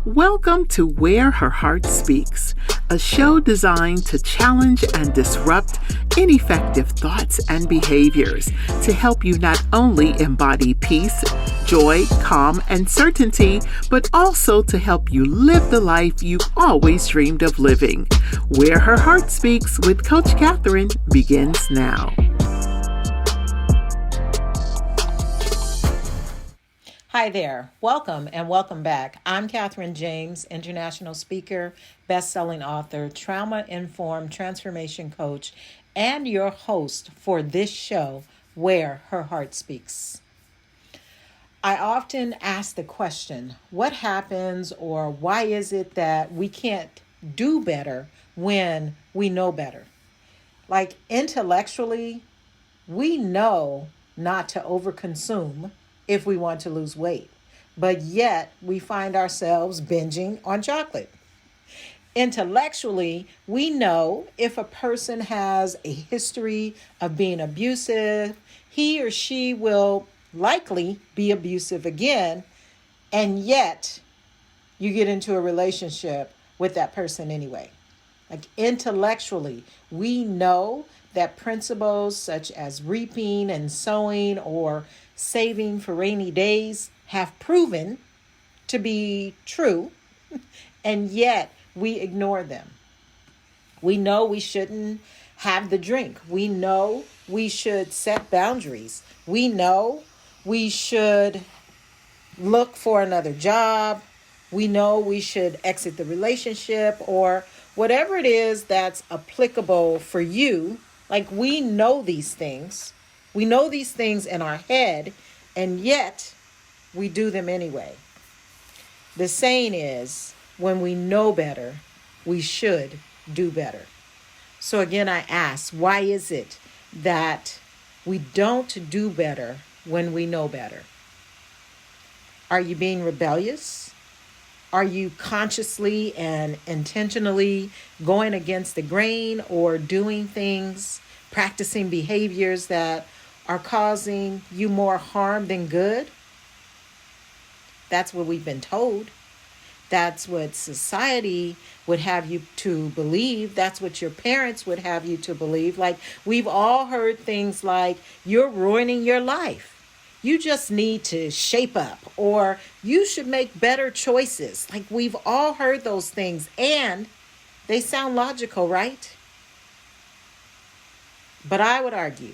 Welcome to Where Her Heart Speaks, a show designed to challenge and disrupt ineffective thoughts and behaviors to help you not only embody peace, joy, calm, and certainty, but also to help you live the life you've always dreamed of living. Where Her Heart Speaks with Coach Catherine begins now. Hi there. Welcome and welcome back. I'm Catherine James, international speaker, best-selling author, trauma-informed transformation coach, and your host for this show, Where Her Heart Speaks. I often ask the question, what happens or why is it that we can't do better when we know better? Like intellectually, we know not to overconsume if we want to lose weight, but yet we find ourselves binging on chocolate. Intellectually, we know if a person has a history of being abusive, he or she will likely be abusive again, and yet you get into a relationship with that person anyway. Like intellectually, we know that principles such as reaping and sowing or saving for rainy days have proven to be true, and yet we ignore them. We know we shouldn't have the drink. We know we should set boundaries. We know we should look for another job. We know we should exit the relationship or whatever it is that's applicable for you. Like we know these things. We know these things in our head, and yet we do them anyway. The saying is, when we know better, we should do better. So again, I ask, why is it that we don't do better when we know better? Are you being rebellious? Are you consciously and intentionally going against the grain or doing things, practicing behaviors that are causing you more harm than good? That's what we've been told. That's what society would have you to believe. That's what your parents would have you to believe. Like we've all heard things like, you're ruining your life. You just need to shape up, or you should make better choices. Like we've all heard those things and they sound logical, right? But I would argue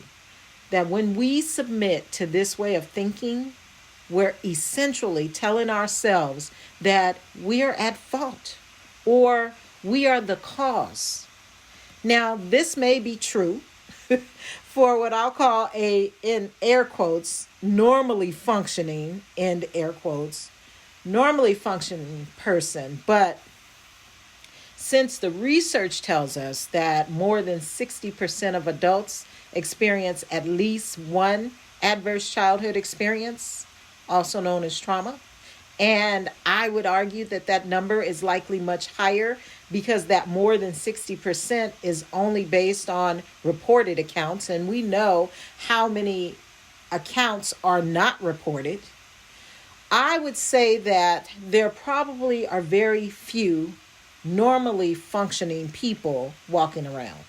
that when we submit to this way of thinking, we're essentially telling ourselves that we are at fault or we are the cause. Now, this may be true for what I'll call in air quotes, normally functioning, end air quotes, normally functioning person. But since the research tells us that more than 60% of adults experience at least one adverse childhood experience, also known as trauma. And I would argue that that number is likely much higher because that more than 60% is only based on reported accounts. And we know how many accounts are not reported. I would say that there probably are very few normally functioning people walking around.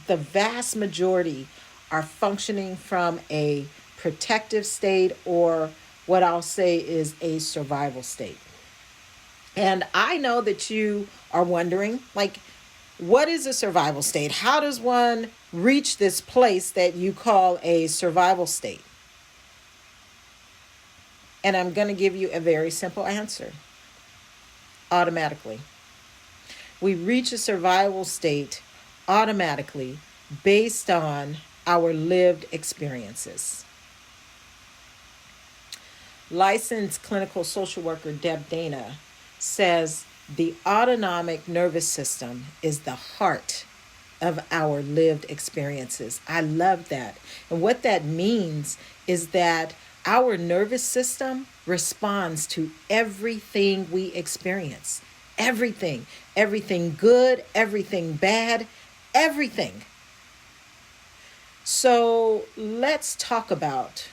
The vast majority are functioning from a protective state or what I'll say is a survival state. And I know that you are wondering, like, what is a survival state? How does one reach this place that you call a survival state? And I'm going to give you a very simple answer. Automatically. We reach a survival state automatically based on our lived experiences. Licensed clinical social worker Deb Dana says the autonomic nervous system is the heart of our lived experiences. I love that. And what that means is that our nervous system responds to everything we experience. Everything good, everything bad, everything. So let's talk about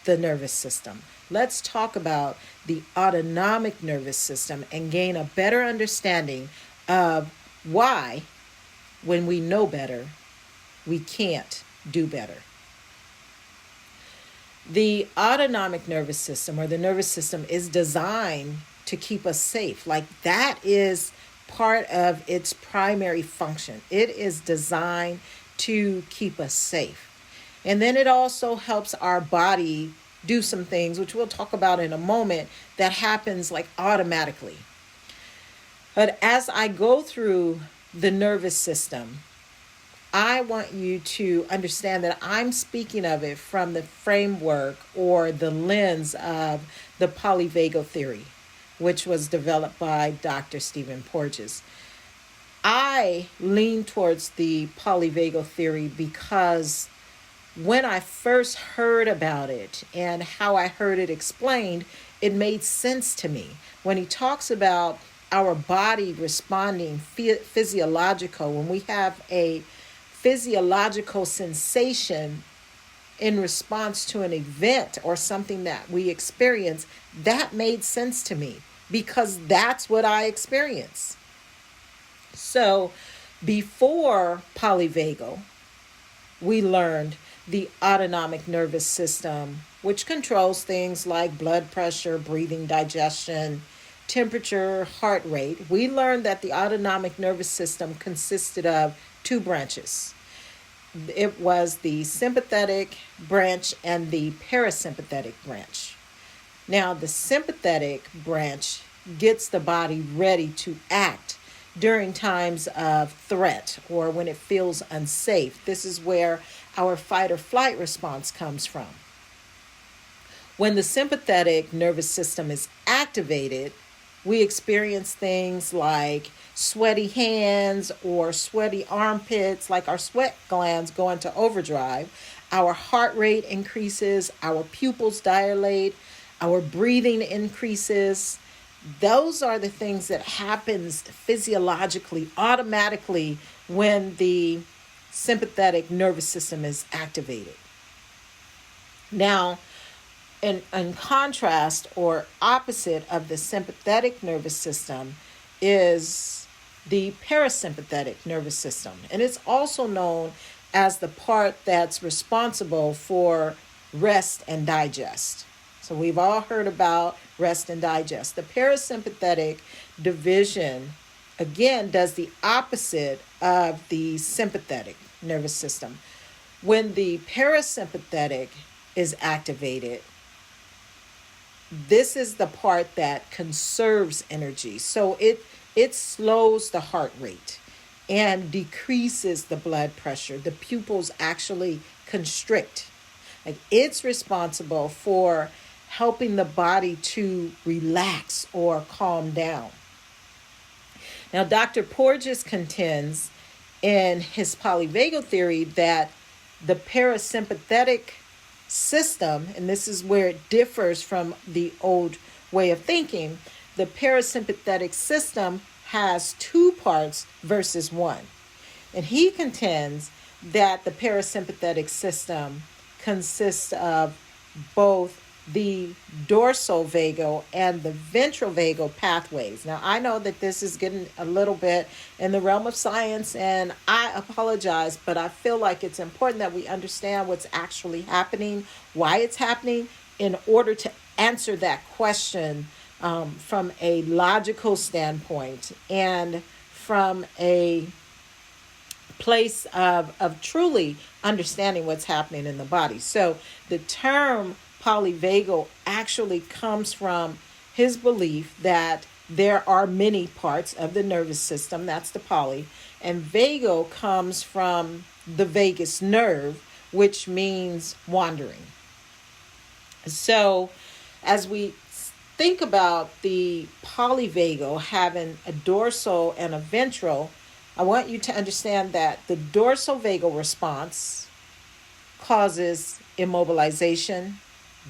the nervous system. let's talk about the autonomic nervous system and gain a better understanding of why, when we know better, we can't do better. The autonomic nervous system, or the nervous system, is designed to keep us safe. Like, that is part of its primary function. It is designed to keep us safe. And then it also helps our body do some things, which we'll talk about in a moment, that happens like automatically. But as I go through the nervous system, I want you to understand that I'm speaking of it from the framework or the lens of the polyvagal theory, which was developed by Dr. Stephen Porges. I lean towards the polyvagal theory because when I first heard about it and how I heard it explained, it made sense to me. When he talks about our body responding physiological, when we have a physiological sensation in response to an event or something that we experience, that made sense to me because that's what I experience. So before polyvagal, we learned the autonomic nervous system, which controls things like blood pressure, breathing, digestion, temperature, heart rate. We learned that the autonomic nervous system consisted of two branches. It was the sympathetic branch and the parasympathetic branch. Now, the sympathetic branch gets the body ready to act during times of threat or when it feels unsafe. This is where our fight or flight response comes from. When the sympathetic nervous system is activated, we experience things like sweaty hands or sweaty armpits, like our sweat glands go into overdrive. Our heart rate increases, our pupils dilate, our breathing increases. Those are the things that happens physiologically, automatically, when the sympathetic nervous system is activated. Now, in contrast or opposite of the sympathetic nervous system is the parasympathetic nervous system. And it's also known as the part that's responsible for rest and digest. So we've all heard about rest and digest. The parasympathetic division, again, does the opposite of the sympathetic nervous system. When the parasympathetic is activated, this is the part that conserves energy. So it slows the heart rate and decreases the blood pressure. The pupils actually constrict. Like, it's responsible for helping the body to relax or calm down. Now, Dr. Porges contends in his polyvagal theory that the parasympathetic system, and this is where it differs from the old way of thinking, the parasympathetic system has two parts versus one. And he contends that the parasympathetic system consists of both the dorsal vagal and the ventral vagal pathways. Now, I know that this is getting a little bit in the realm of science, and I apologize, but I feel like it's important that we understand what's actually happening, why it's happening, in order to answer that question from a logical standpoint and from a place of truly understanding what's happening in the body. So the term polyvagal actually comes from his belief that there are many parts of the nervous system, that's the poly, and vagal comes from the vagus nerve, which means wandering. So as we think about the polyvagal having a dorsal and a ventral, I want you to understand that the dorsal vagal response causes immobilization,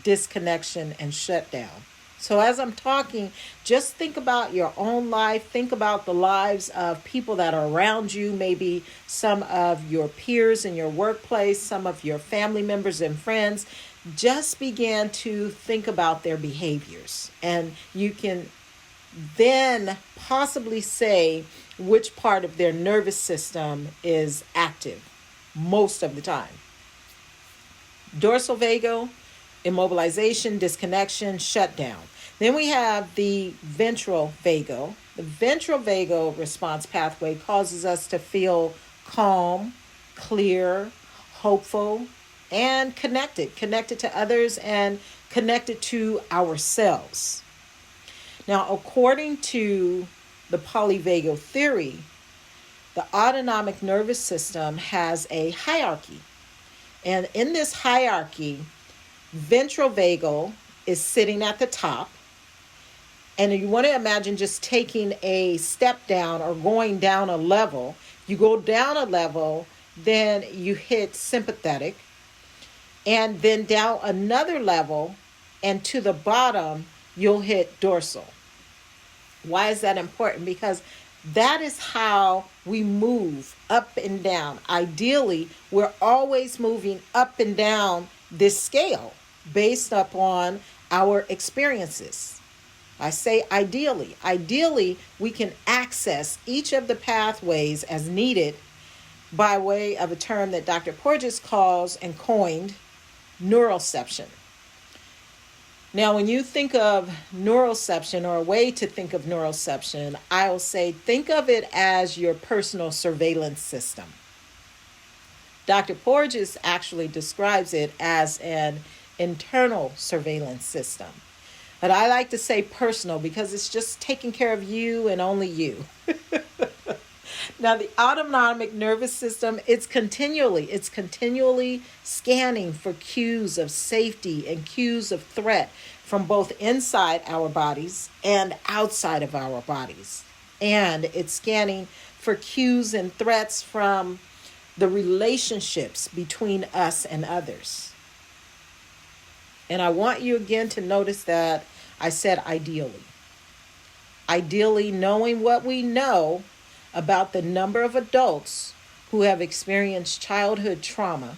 disconnection, and shutdown. So as I'm talking, just think about your own life. Think about the lives of people that are around you, maybe some of your peers in your workplace, some of your family members and friends. just begin to think about their behaviors. And you can then possibly say which part of their nervous system is active most of the time. Dorsal vagal, immobilization, disconnection, shutdown. Then we have the ventral vagal. The ventral vagal response pathway causes us to feel calm, clear, hopeful, and connected to others and connected to ourselves. Now, according to the polyvagal theory, the autonomic nervous system has a hierarchy. And in this hierarchy, ventral vagal is sitting at the top. And you want to imagine just taking a step down or going down a level. You go down a level, then you hit sympathetic, and then down another level, and to the bottom, you'll hit dorsal. Why is that important? Because that is how we move up and down. Ideally, we're always moving up and down this scale based upon our experiences. I say ideally. Ideally, we can access each of the pathways as needed by way of a term that Dr. Porges calls and coined neuroception. Now, when you think of neuroception, or a way to think of neuroception, I'll say think of it as your personal surveillance system. Dr. Porges actually describes it as an internal surveillance system. But I like to say personal because it's just taking care of you and only you. Now, the autonomic nervous system, it's continually scanning for cues of safety and cues of threat from both inside our bodies and outside of our bodies. And it's scanning for cues and threats from the relationships between us and others. And I want you again to notice that I said ideally. Ideally, knowing what we know about the number of adults who have experienced childhood trauma,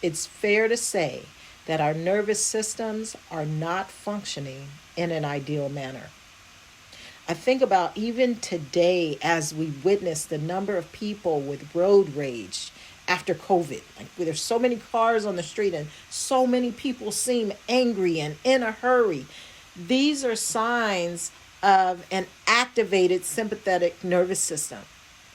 it's fair to say that our nervous systems are not functioning in an ideal manner. I think about even today as we witness the number of people with road rage after COVID. Like, there's so many cars on the street and so many people seem angry and in a hurry. These are signs of an activated sympathetic nervous system.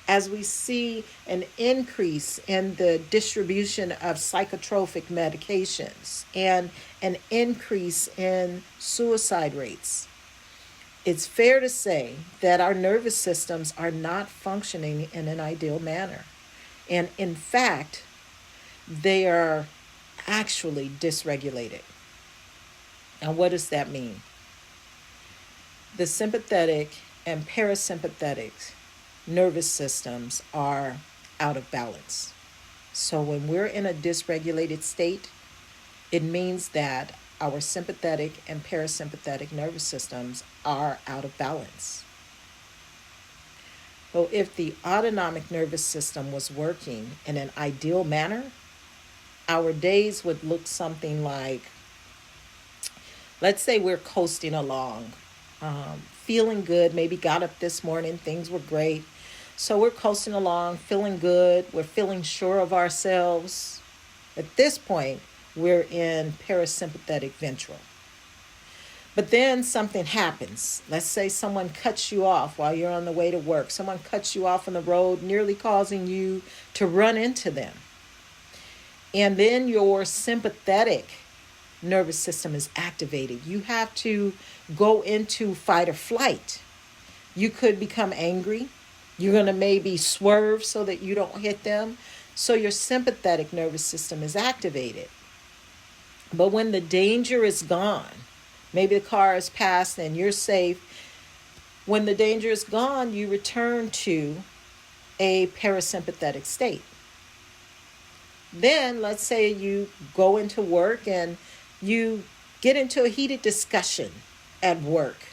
As we see an increase in the distribution of psychotropic medications and an increase in suicide rates, it's fair to say that our nervous systems are not functioning in an ideal manner. And in fact, they are actually dysregulated. And what does that mean? The sympathetic and parasympathetic nervous systems are out of balance. So when we're in a dysregulated state, it means that our sympathetic and parasympathetic nervous systems are out of balance. So if the autonomic nervous system was working in an ideal manner, our days would look something like, let's say we're coasting along, feeling good, maybe got up this morning, things were great. So we're coasting along, feeling good, we're feeling sure of ourselves. At this point, we're in parasympathetic ventral. But then something happens. Let's say someone cuts you off while you're on the way to work. Someone cuts you off on the road, nearly causing you to run into them. And then your sympathetic nervous system is activated. You have to go into fight or flight. You could become angry. You're going to maybe swerve so that you don't hit them. So your sympathetic nervous system is activated. But when the danger is gone, maybe the car is passed and you're safe. When the danger is gone, you return to a parasympathetic state. Then let's say you go into work and you get into a heated discussion at work.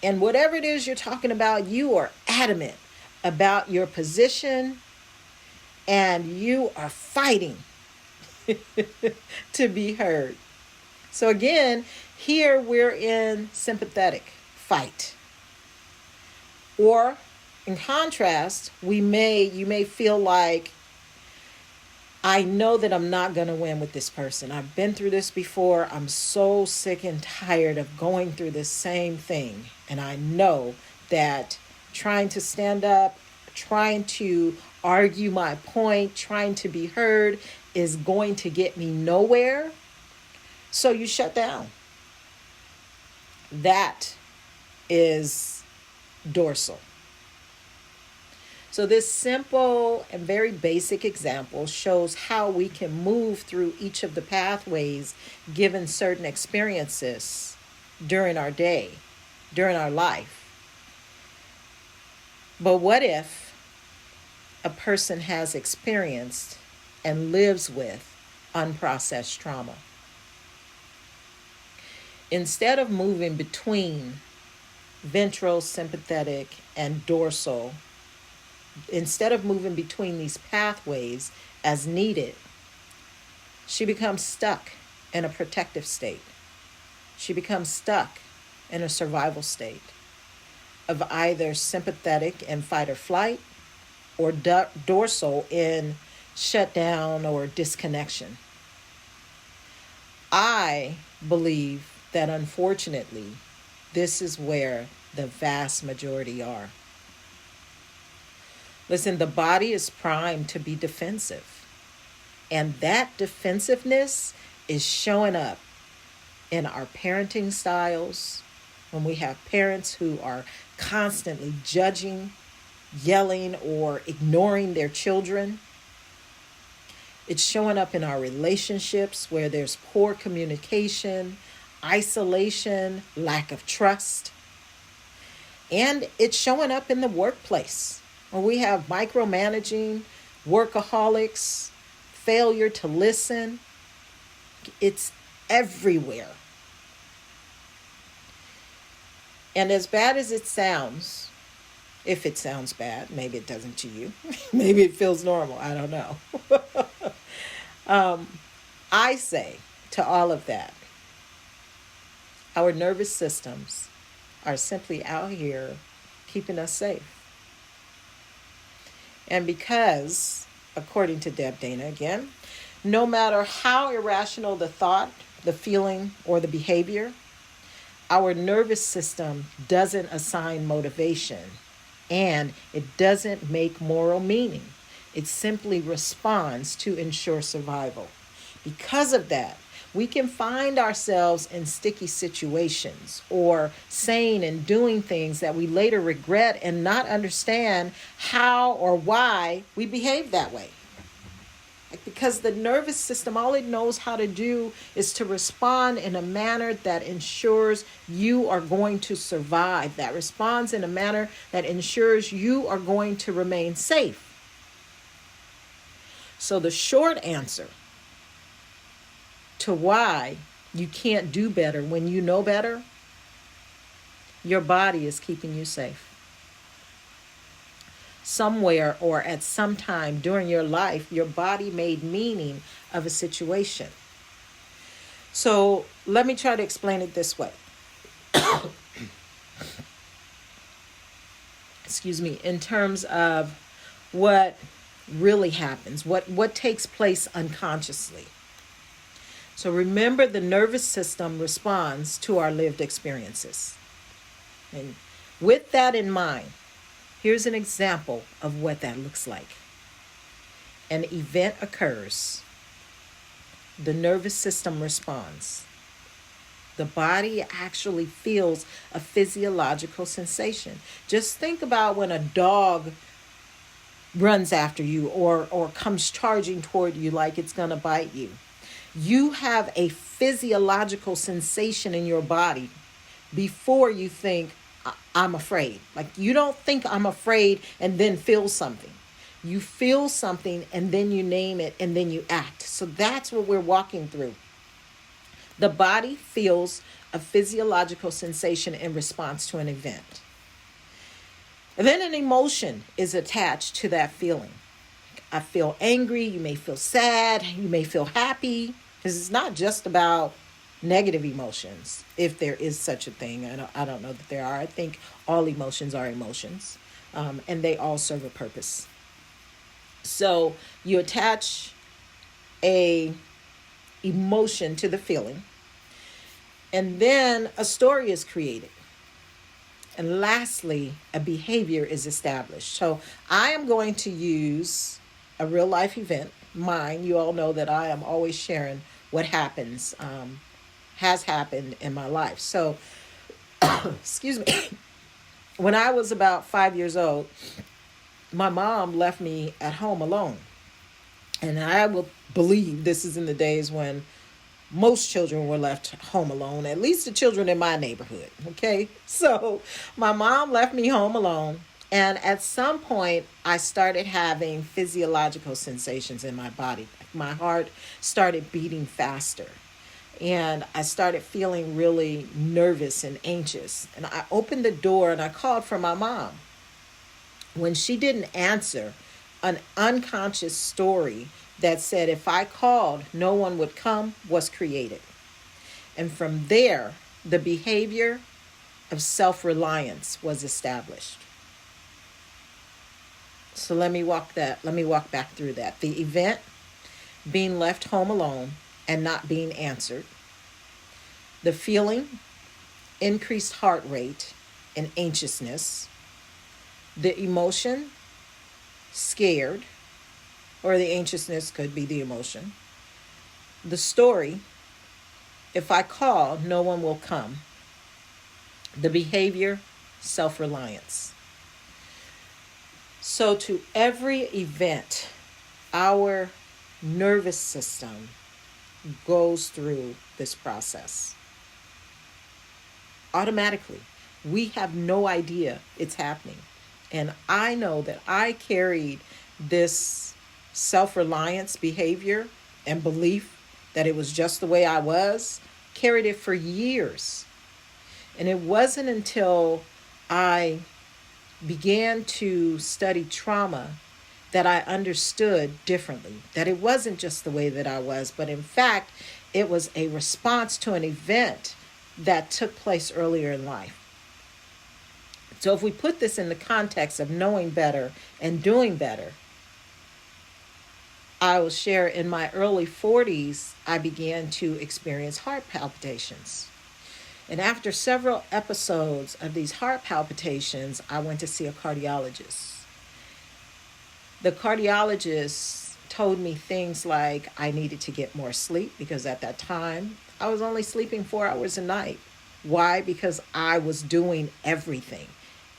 And whatever it is you're talking about, you are adamant about your position and you are fighting. to be heard. So again, here we're in sympathetic fight. Or in contrast, you may feel like, I know that I'm not going to win with this person. I've been through this before. I'm so sick and tired of going through this same thing. And I know that trying to stand up, trying to argue my point, trying to be heard is going to get me nowhere. So you shut down. That is dorsal. So this simple and very basic example shows how we can move through each of the pathways given certain experiences during our day, during our life. But what if a person has experienced and lives with unprocessed trauma? Instead of moving between ventral, sympathetic, and dorsal, instead of moving between these pathways as needed, she becomes stuck in a protective state. She becomes stuck in a survival state of either sympathetic and fight or flight, or dorsal in shutdown or disconnection. I believe that unfortunately, this is where the vast majority are. Listen, the body is primed to be defensive. And that defensiveness is showing up in our parenting styles, when we have parents who are constantly judging, yelling, or ignoring their children. It's showing up in our relationships where there's poor communication, isolation, lack of trust. And it's showing up in the workplace where we have micromanaging, workaholics, failure to listen. It's everywhere. And as bad as it sounds, if it sounds bad, maybe it doesn't to you. Maybe it feels normal. I don't know. I say to all of that, our nervous systems are simply out here keeping us safe. And because, according to Deb Dana again, no matter how irrational the thought, the feeling, or the behavior, our nervous system doesn't assign motivation and it doesn't make moral meaning. It simply responds to ensure survival. Because of that, we can find ourselves in sticky situations or saying and doing things that we later regret and not understand how or why we behave that way. Because the nervous system, all it knows how to do is to respond in a manner that ensures you are going to survive, that responds in a manner that ensures you are going to remain safe. So the short answer to why you can't do better when you know better, your body is keeping you safe. Somewhere or at some time during your life, your body made meaning of a situation. So let me try to explain it this way. Excuse me, in terms of what really happens, what takes place unconsciously. So remember, the nervous system responds to our lived experiences. And with that in mind, here's an example of what that looks like. An event occurs. The nervous system responds. The body actually feels a physiological sensation. Just think about when a dog runs after you or comes charging toward you like it's going to bite you. You have a physiological sensation in your body before you think, I'm afraid. Like, you don't think I'm afraid and then feel something. You feel something and then you name it and then you act. So that's what we're walking through. The body feels a physiological sensation in response to an event. And then an emotion is attached to that feeling. I feel angry. You may feel sad. You may feel happy. Because it's not just about negative emotions, if there is such a thing. I don't know that there are. I think all emotions are emotions, and they all serve a purpose. So you attach a emotion to the feeling, and then a story is created. And lastly, a behavior is established. So I am going to use a real life event, mine. You all know that I am always sharing what happens, has happened in my life. So, excuse me, when I was about 5 years old, my mom left me at home alone. And I will believe this is in the days when most children were left home alone, at least the children in my neighborhood. Okay. So my mom left me home alone. And at some point, I started having physiological sensations in my body. My heart started beating faster. And I started feeling really nervous and anxious. And I opened the door and I called for my mom. When she didn't answer, an unconscious story that said if I called, no one would come was created. And from there, the behavior of self-reliance was established. So let me walk back through that. The event, being left home alone and not being answered. The feeling, increased heart rate and anxiousness. The emotion, scared, or the anxiousness could be the emotion. The story, if I call, no one will come. The behavior, self-reliance. So to every event, our nervous system goes through this process. Automatically, we have no idea it's happening. And I know that I carried this self-reliance behavior and belief that it was just the way I was, carried it for years. And it wasn't until I began to study trauma that I understood differently, that it wasn't just the way that I was, but in fact, it was a response to an event that took place earlier in life. So if we put this in the context of knowing better and doing better, I will share in my early 40s, I began to experience heart palpitations. And after several episodes of these heart palpitations, I went to see a cardiologist. The cardiologist told me things like I needed to get more sleep because at that time, I was only sleeping 4 hours a night. Why? Because I was doing everything.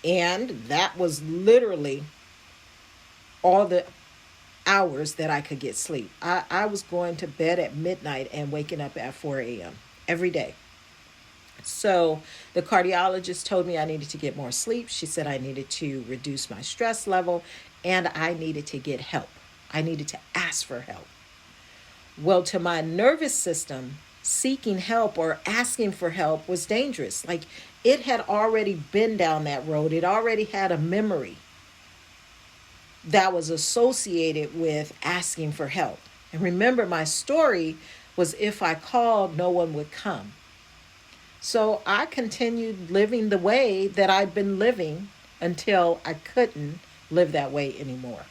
And that was literally all the hours that I could get sleep. I was going to bed at midnight and waking up at 4 a.m. every day. So the cardiologist told me I needed to get more sleep. She said I needed to reduce my stress level and I needed to get help. I needed to ask for help. Well, to my nervous system, seeking help or asking for help was dangerous. Like it had already been down that road. It already had a memory that was associated with asking for help. And remember, my story was if I called, no one would come. So I continued living the way that I'd been living until I couldn't live that way anymore.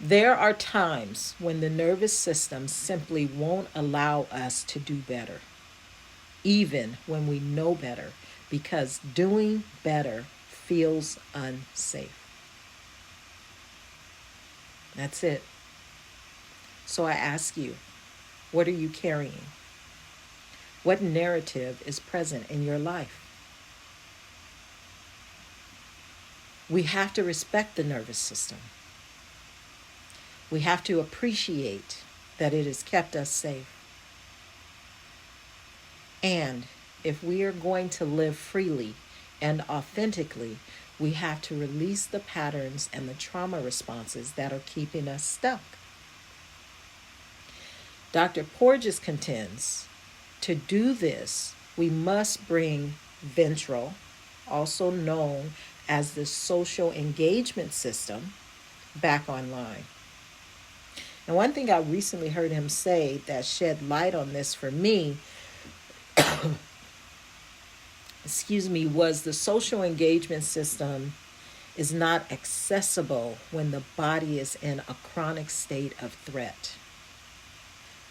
There are times when the nervous system simply won't allow us to do better, even when we know better, because doing better feels unsafe. That's it. So I ask you, what are you carrying? What narrative is present in your life? We have to respect the nervous system. We have to appreciate that it has kept us safe. And if we are going to live freely and authentically, we have to release the patterns and the trauma responses that are keeping us stuck. Dr. Porges contends, to do this, we must bring ventral, also known as the social engagement system, back online. And one thing I recently heard him say that shed light on this for me, was the social engagement system is not accessible when the body is in a chronic state of threat.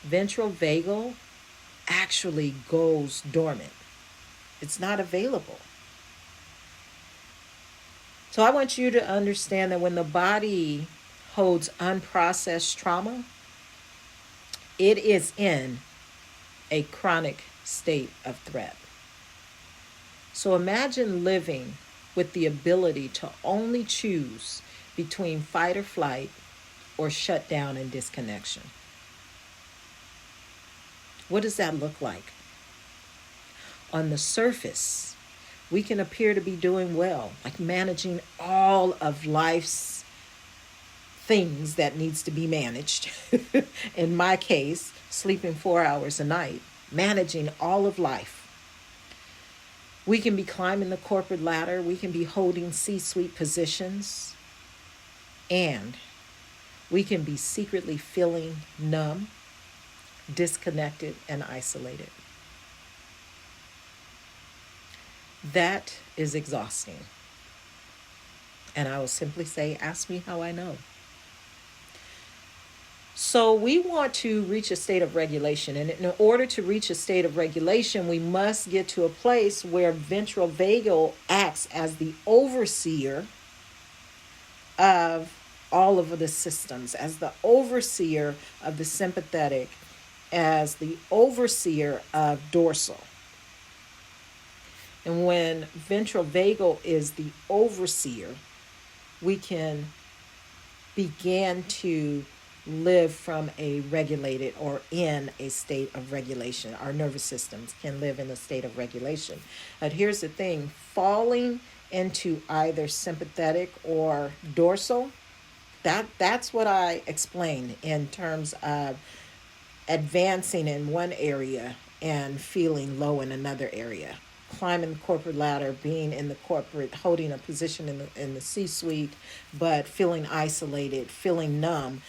Ventral vagal actually goes dormant. It's not available. So I want you to understand that when the body holds unprocessed trauma, it is in a chronic state of threat. So imagine living with the ability to only choose between fight or flight or shutdown and disconnection. What does that look like? On the surface, we can appear to be doing well, like managing all of life's things that needs to be managed. In my case, sleeping 4 hours a night, managing all of life. We can be climbing the corporate ladder. We can be holding C-suite positions. And we can be secretly feeling numb, disconnected, and isolated. That is exhausting. And I will simply say, ask me how I know. So we want to reach a state of regulation. And in order to reach a state of regulation, we must get to a place where ventral vagal acts as the overseer of all of the systems, as the overseer of the sympathetic, as the overseer of dorsal. And when ventral vagal is the overseer, we can begin to live from a regulated or in a state of regulation. Our nervous systems can live in a state of regulation. But here's the thing, falling into either sympathetic or dorsal, that's what I explained in terms of advancing in one area and feeling low in another area. Climbing the corporate ladder, being in the corporate, holding a position in the C-suite, but feeling isolated, feeling numb.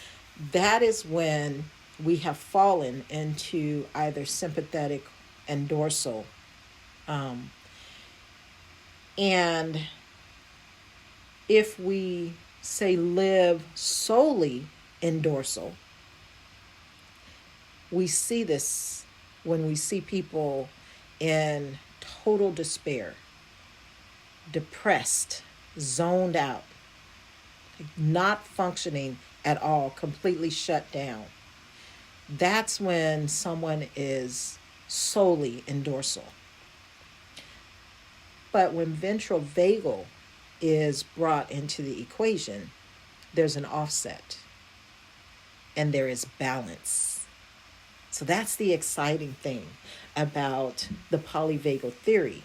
That is when we have fallen into either sympathetic and dorsal. And if we say live solely in dorsal, we see this when we see people in total despair, depressed, zoned out, not functioning at all, completely shut down. That's when someone is solely in dorsal. But when ventral vagal is brought into the equation, there's an offset and there is balance. So that's the exciting thing about the polyvagal theory,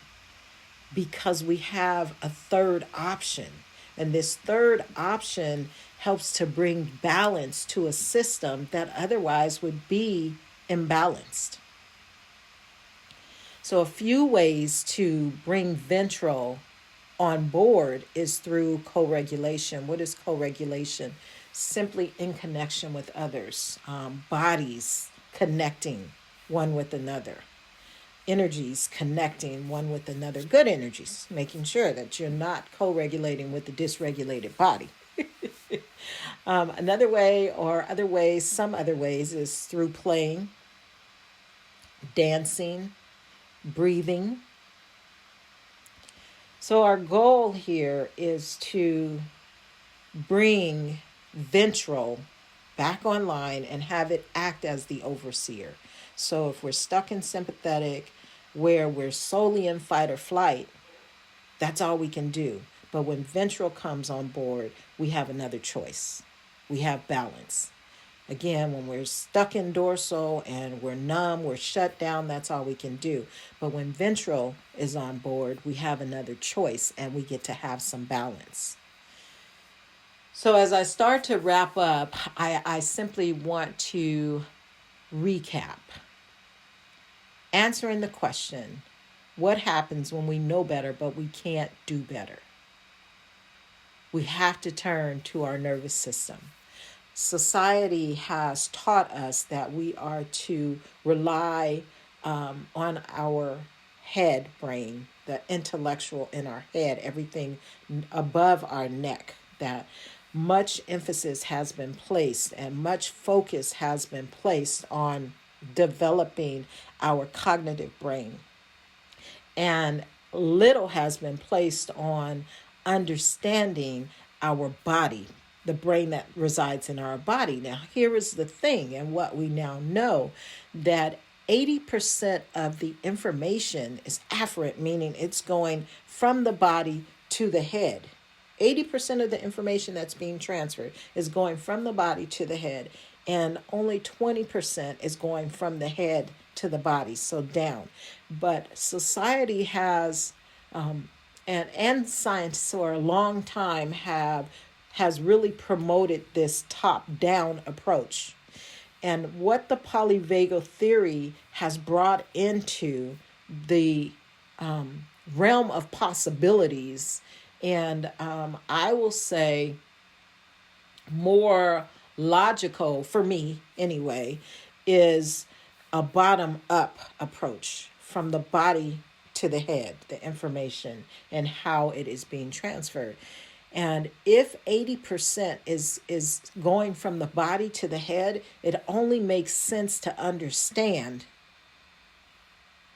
because we have a third option. And this third option helps to bring balance to a system that otherwise would be imbalanced. So a few ways to bring ventral on board is through co-regulation. What is co-regulation? Simply in connection with others, bodies connecting one with another, energies connecting one with another, good energies, making sure that you're not co-regulating with the dysregulated body. Another way, or other ways, some other ways, is through playing, dancing, breathing. So our goal here is to bring ventral back online and have it act as the overseer. So if we're stuck in sympathetic, where we're solely in fight or flight, that's all we can do. But when ventral comes on board, we have another choice. We have balance. Again, when we're stuck in dorsal and we're numb, we're shut down, that's all we can do. But when ventral is on board, we have another choice and we get to have some balance. So as I start to wrap up, I simply want to recap. Answering the question, what happens when we know better but we can't do better? we have to turn to our nervous system. Society has taught us that we are to rely on our head brain, the intellectual in our head, everything above our neck, that much emphasis has been placed and much focus has been placed on developing our cognitive brain. And little has been placed on understanding our body, the brain that resides in our body. Now, here is the thing, and what we now know, that 80% of the information is afferent, meaning it's going from the body to the head. 80% of the information that's being transferred is going from the body to the head, and only 20% is going from the head to the body, so down. But society has, and science for a long time has really promoted this top-down approach. And what the polyvagal theory has brought into the realm of possibilities, and I will say more logical for me anyway, is a bottom-up approach from the body to the head, the information and how it is being transferred. And if 80% is going from the body to the head, it only makes sense to understand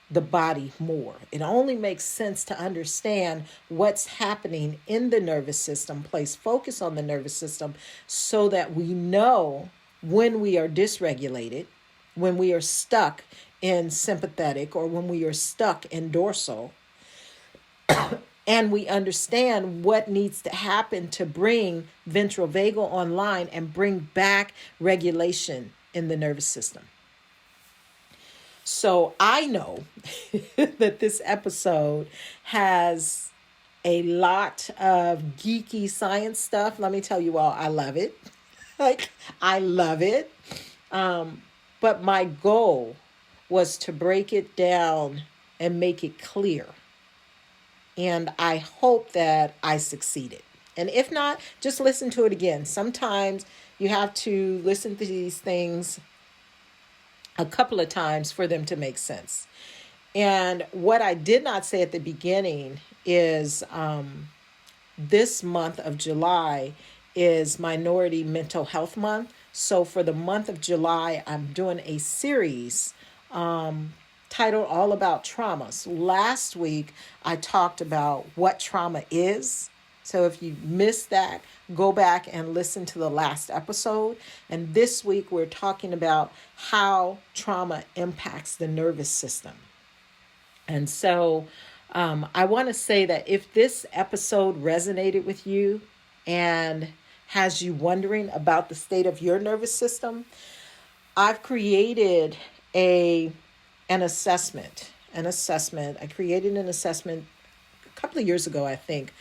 the body more. It only makes sense to understand what's happening in the nervous system, place focus on the nervous system, so that we know when we are dysregulated, when we are stuck in sympathetic, or when we are stuck in dorsal, and we understand what needs to happen to bring ventral vagal online and bring back regulation in the nervous system. So I know that this episode has a lot of geeky science stuff. Let me tell you all, I love it. I love it. But my goal was to break it down and make it clear. And I hope that I succeeded. And if not, just listen to it again. Sometimes you have to listen to these things a couple of times for them to make sense. And what I did not say at the beginning is this month of July is Minority Mental Health Month. So for the month of July, I'm doing a series titled All About Trauma. So last week, I talked about what trauma is. So if you missed that, go back and listen to the last episode. And this week, we're talking about how trauma impacts the nervous system. And so I want to say that if this episode resonated with you and has you wondering about the state of your nervous system, I've created an assessment. I created an assessment a couple of years ago, I think.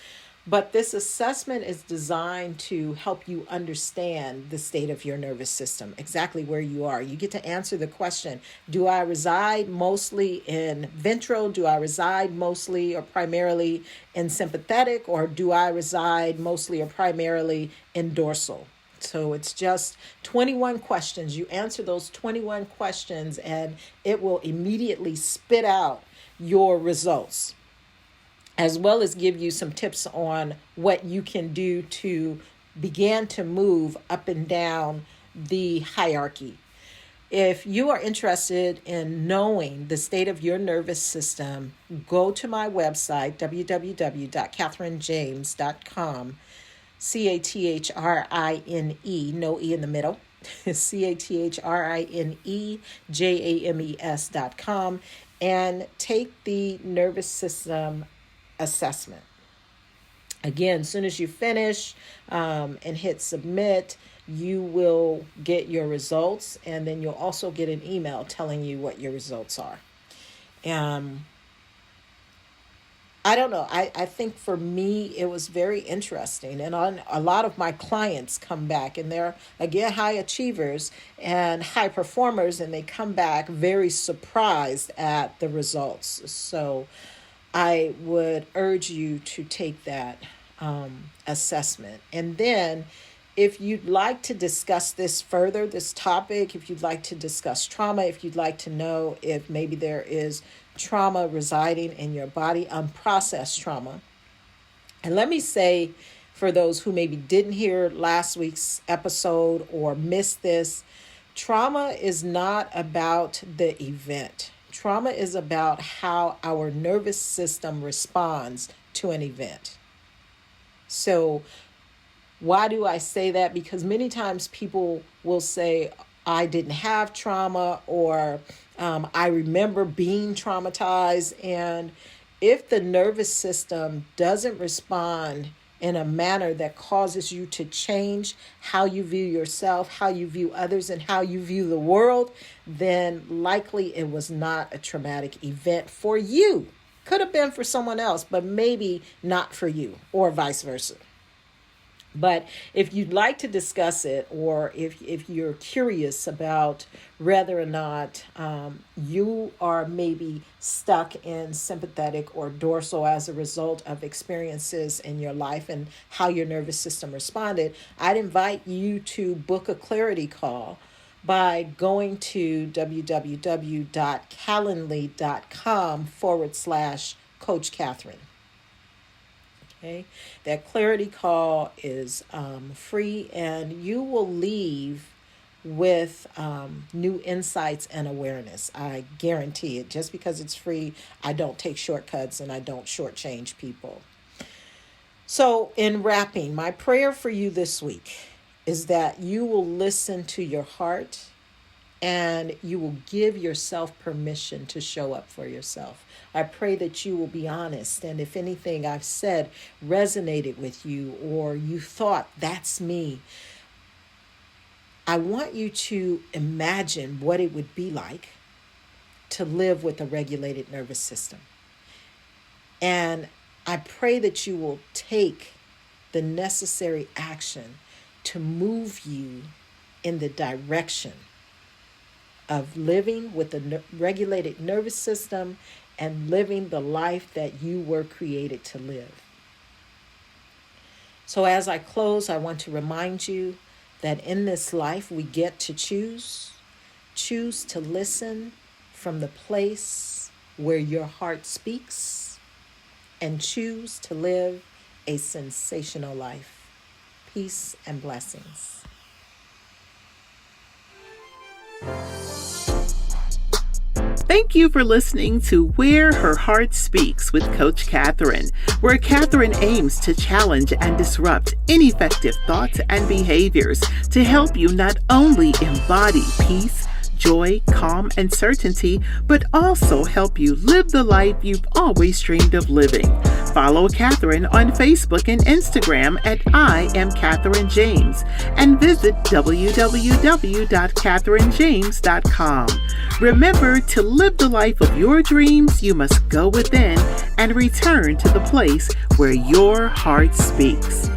But this assessment is designed to help you understand the state of your nervous system, exactly where you are. You get to answer the question, do I reside mostly in ventral? Do I reside mostly or primarily in sympathetic? Or do I reside mostly or primarily in dorsal? So it's just 21 questions. You answer those 21 questions and it will immediately spit out your results, as well as give you some tips on what you can do to begin to move up and down the hierarchy. If you are interested in knowing the state of your nervous system, go to my website, www.katherinejames.com, CATHRINE, no E in the middle, CATHRINEJAMES.com, and take the nervous system assessment. Again, as soon as you finish and hit submit, you will get your results, and then you'll also get an email telling you what your results are. I don't know. I think for me, it was very interesting. And a lot of my clients come back, and they're, again, high achievers and high performers, and they come back very surprised at the results. So I would urge you to take that assessment. And then if you'd like to discuss this further, this topic, if you'd like to discuss trauma, if you'd like to know if maybe there is trauma residing in your body, unprocessed trauma. And let me say, for those who maybe didn't hear last week's episode or missed this, trauma is not about the event. Trauma is about how our nervous system responds to an event. So why do I say that? Because many times people will say, I didn't have trauma, or I remember being traumatized. And if the nervous system doesn't respond in a manner that causes you to change how you view yourself, how you view others, and how you view the world, then likely it was not a traumatic event for you. Could have been for someone else, but maybe not for you, or vice versa. But if you'd like to discuss it, or if you're curious about whether or not you are maybe stuck in sympathetic or dorsal as a result of experiences in your life and how your nervous system responded, I'd invite you to book a clarity call by going to www.calendly.com/Coach Catherine. Okay, that clarity call is free, and you will leave with new insights and awareness. I guarantee it. Just because it's free, I don't take shortcuts and I don't shortchange people. So in wrapping, my prayer for you this week is that you will listen to your heart and you will give yourself permission to show up for yourself. I pray that you will be honest, and if anything I've said resonated with you or you thought, that's me, I want you to imagine what it would be like to live with a regulated nervous system. And I pray that you will take the necessary action to move you in the direction of living with a regulated nervous system and living the life that you were created to live. So as I close, I want to remind you that in this life we get to choose to listen from the place where your heart speaks, and choose to live a sensational life. Peace and blessings. Thank you for listening to Where Her Heart Speaks with Coach Catherine, where Catherine aims to challenge and disrupt ineffective thoughts and behaviors to help you not only embody peace, joy, calm, and certainty, but also help you live the life you've always dreamed of living. Follow Catherine on Facebook and Instagram at I Am Catherine James, and visit www.catherinejames.com. Remember, to live the life of your dreams, you must go within and return to the place where your heart speaks.